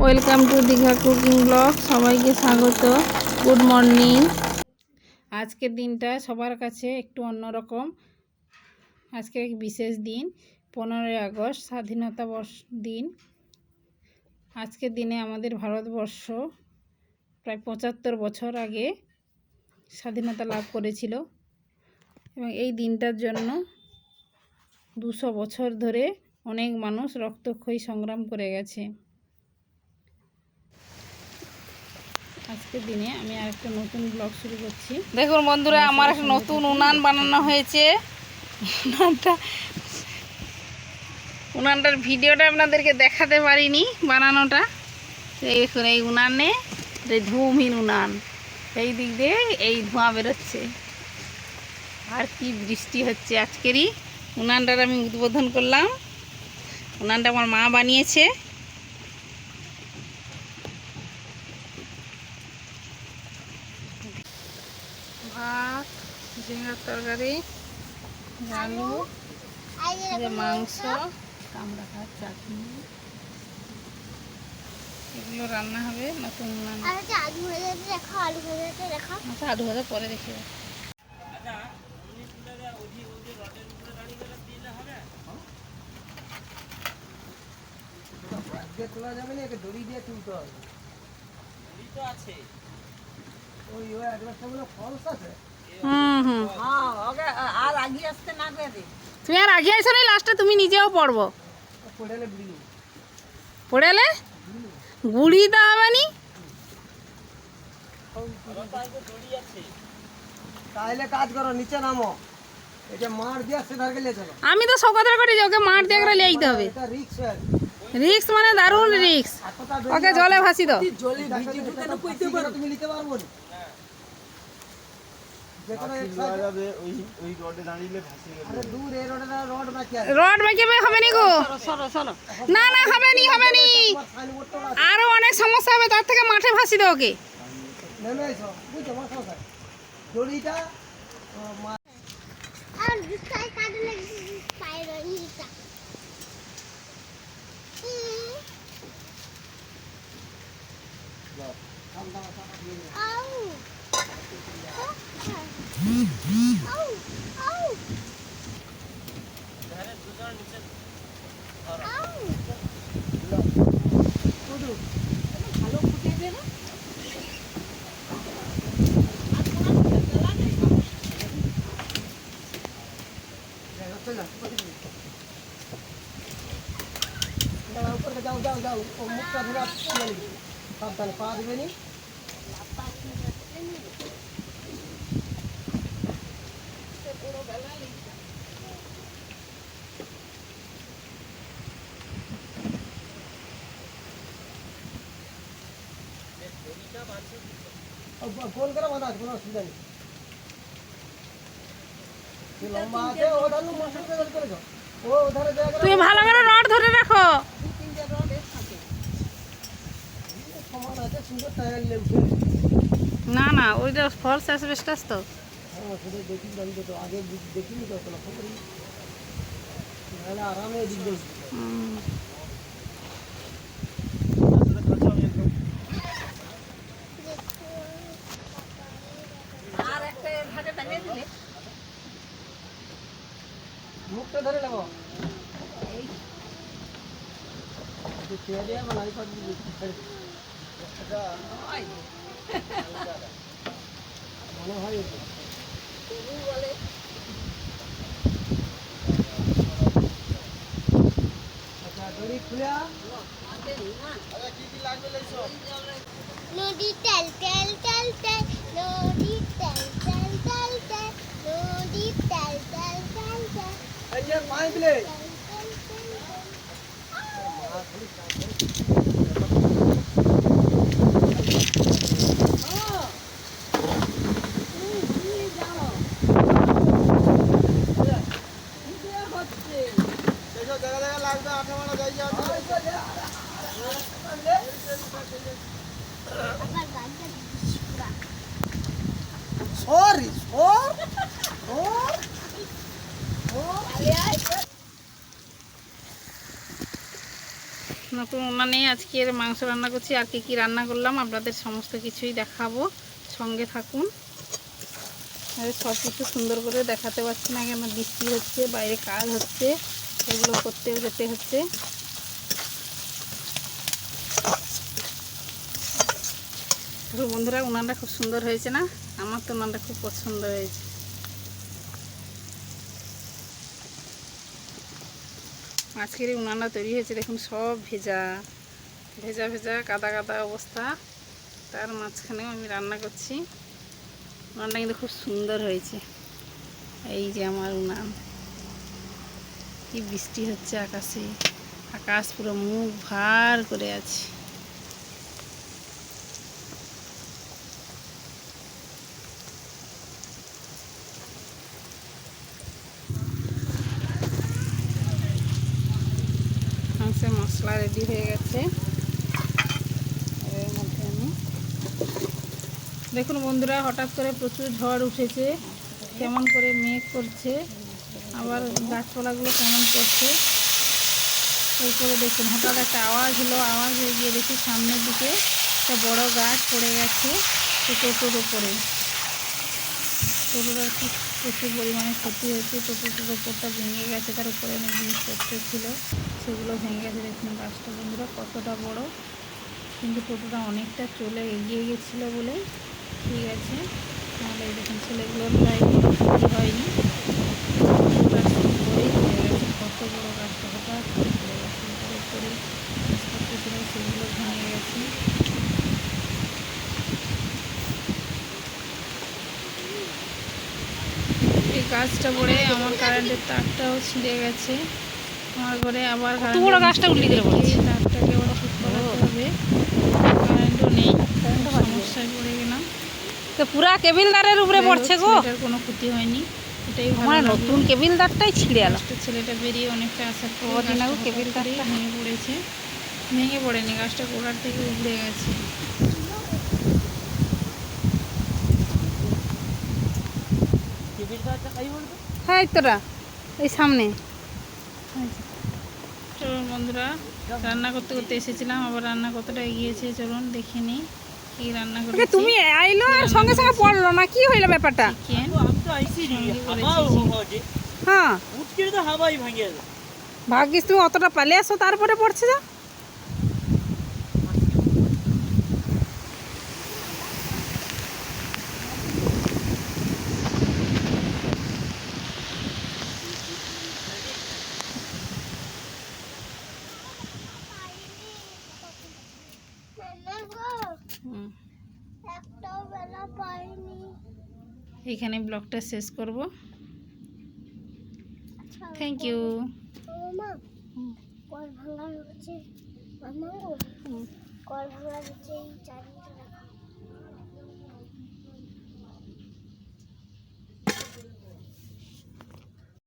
Welcome to Digha cooking blog. সবাইকে স্বাগত। Good morning. আজকের দিনটা সবার কাছে একটু অন্যরকম। আজকে এক বিশেষ দিন, 15 আগস্ট, স্বাধীনতা দিন। আজকের দিনে আমাদের ভারতবর্ষ প্রায় 75 বছর আগে স্বাধীনতা লাভ করেছিল এবং এই দিনটার জন্য 200 বছর ধরে অনেক মানুষ রক্তক্ষয়ী সংগ্রাম করে গেছে। আজকের দিনে আমি আরেকটা নতুন ব্লগ শুরু করছি। দেখুন বন্ধুরা, আমার একটা নতুন উনান বানানো হয়েছে। উনানটার ভিডিওটা আপনাদেরকে দেখাতে পারিনি বানানোটা। দেখুন এই উনানে, ধূমহীন উনান, এই দিক দিয়ে এই ধোঁয়া বেরোচ্ছে। আর কি বৃষ্টি হচ্ছে। আজকেরই উনানটার আমি উদ্বোধন করলাম। উনানটা আমার মা বানিয়েছে। ভাত, ঝিঙার তরকারি, আলু, মাংস, কামড়া ভাত, চাটনি, এগুলো রান্না হবে নতুন উনান। আচ্ছা, আলু ভাজা পরে দেখে। তোলা যাবে না, দড়ি দিয়ে তুলতে হবে। দড়ি তো আছে, ওই ফলস আছে। আর আগে আসতে না করে, তুমি আর আগে আসো না, লাস্টে তুমি নিজেও পড়বো। পড়েলে গুড়ি তো হবে নি। তাহলে কাজ করো, নিচে নামো, এটা মার দিয়ে সেধার গেলে চলো। আমি তো সকালে করে ওকে মার দিয়ে করে লিয়ে হবে। এটা রিস্ক, রিস্ক মানে দারুণ রিস্ক। ওকে জলে ভাসি দাও। জলে ভিজে ঢুকানো কইতে পারো, তুমি নিতে পারবো না। যেকোনো এক সাইড যাবে, ওই রডে দাঁড়িয়ে ভাসি গেল। আরে দূর, এই রডে না, রড বাকি আছে। রড বাকি হবে নি গো। সরো না না, হবে নি আরো অনেক সমস্যা হবে, তার থেকে মাঠে ভাসি দাও ওকে। নেমে এসো, বুঝছো আমার সমস্যা। দড়িটা আর বিস্তার কাটলে পায়রা নিটা। ভালো ফুটিয়ে না। যাও যাও যাও, ও মুখটা ধরে সাবধানে, পা দিবে নি। গোল করে বাঁধা আছে, কোনো অসুবিধা নেই। লম্বা আছে, ও ধরো মশলা করে যাও, ও ধরে জায়গা তুমি ভালো করে রড ধরে রাখো। সমান আছে, সুন্দর টায়ার লেগছে। না না, ওইটা ফলস অ্যাসবেস্টাস তো। হ্যাঁ, সেটা দেখি আমি তো আগে দেখিনি, তো লক্ষ্য করি, নাহলে আরামে দিক দেখি। আর একটা ভাগে টাঙিয়ে দিলে মুখটা ধরে নেবো। মনে হয় বলে আচ্ছা, দড়ি খুলে কি লাগবে নদী তেল তেল তেল তেল, নদী তেল তেল তেল তেল, নদী তেল তেল তেল তেল। এই যে পাইপ লে সরি নতুন উনানে আজকের মাংস রান্না করছি। আর কি রান্না করলাম আপনাদের সমস্ত কিছুই দেখাবো, সঙ্গে থাকুন। আর সব কিছু সুন্দর করে দেখাতে পারছি না কেন, বৃষ্টি হচ্ছে, বাইরে কাজ হচ্ছে, সেগুলো করতেও যেতে হচ্ছে। তো বন্ধুরা, উনানটা খুব সুন্দর হয়েছে না? আমার তো উনানটা খুব পছন্দ হয়েছে। আজকের এই উনানটা তৈরি হয়েছে, দেখুন সব ভেজা ভেজা ভেজা কাদা কাদা অবস্থা। তার মাঝখানেও আমি রান্না করছি। উনানটা কিন্তু খুব সুন্দর হয়েছে। এই যে আমার উনান, কি বৃষ্টি হচ্ছে আকাশে, আকাশ পুরো মুখ ভার করে আছে। মাংসের মশলা রেডি হয়ে গেছে। এর মধ্যে আমি দেখুন বন্ধুরা, হঠাৎ করে প্রচুর ঝড় উঠেছে, কেমন করে মেঘ করছে, আবার গাছপালাগুলো কেমন করছে। এরপরে দেখুন হঠাৎ একটা আওয়াজ হলো, আওয়াজ হয়ে গিয়ে দেখি সামনের দিকে একটা বড় গাছ পড়ে গেছে টোটোর উপরে। টোটোটার কি প্রচুর পরিমাণে ক্ষতি হয়েছে, টোটোটার উপরটা ভেঙে গেছে, তার উপরে অনেক জিনিসপত্র ছিল, সেগুলো ভেঙে গেছে। দেখুন গাছটা বন্ধুরা কতটা বড়, কিন্তু টোটোটা অনেকটা চলে এগিয়ে গেছিলো বলে ঠিক আছে, নাহলে এই দেখুন ছেলেগুলোর প্রায় কোনো ক্ষতি হয়নি। টোটোটা ঠিক করেই পড়ে গেছে, কত বড় গাছটা হঠাৎ করে পড়ে গেছে, তার উপরে জিনিসপত্র ছিল সেগুলো ভেঙে গেছে। এই গাছটা পড়ে আমার কারেন্টের তারটাও ছিঁড়ে গেছে। আমার ঘরে আবার বড় গাছটা উল্টে গেলে তারটাকে আবার ঠিক করাতে হবে। কারেন্টও নেই, সমস্যায় পড়ে গেলাম। তো পুরা কেবিলদারের উপরে পড়ছে গো। ছেলেটার কোনো ক্ষতি হয়নি, এটাই ভালো। নতুন কেবিলদারটাই ছিঁড়ে গেল। ছেলেটা বেরিয়ে অনেকটা আসার পর কেবিলদারটা ভেঙে পড়েছে। ভেঙে পড়েনি, গাছটা গোড়ার থেকে উবড়ে গেছে। হ্যাঁ তোরা এই সামনে। চলুন বন্ধুরা, রান্না করতে করতে এসেছিলাম, আবার রান্না কতটা এগিয়েছে চলুন দেখে নিই কি রান্না করেছি। তুমি আইলো আর সঙ্গে সঙ্গে পড়লো না, কি হইলো ব্যাপারটা? চিকেন হ্যাঁ ভাগ্যিস তুমি অতটা পালে আসো, তারপরে পড়ছে যা। একটাও বেলা পাইনি। এখানে ব্লগটা শেষ করব। Thank you. মা কল ভাঙা হচ্ছে, মামা কল ভাঙা হচ্ছে, এই চাবিটা রাখো।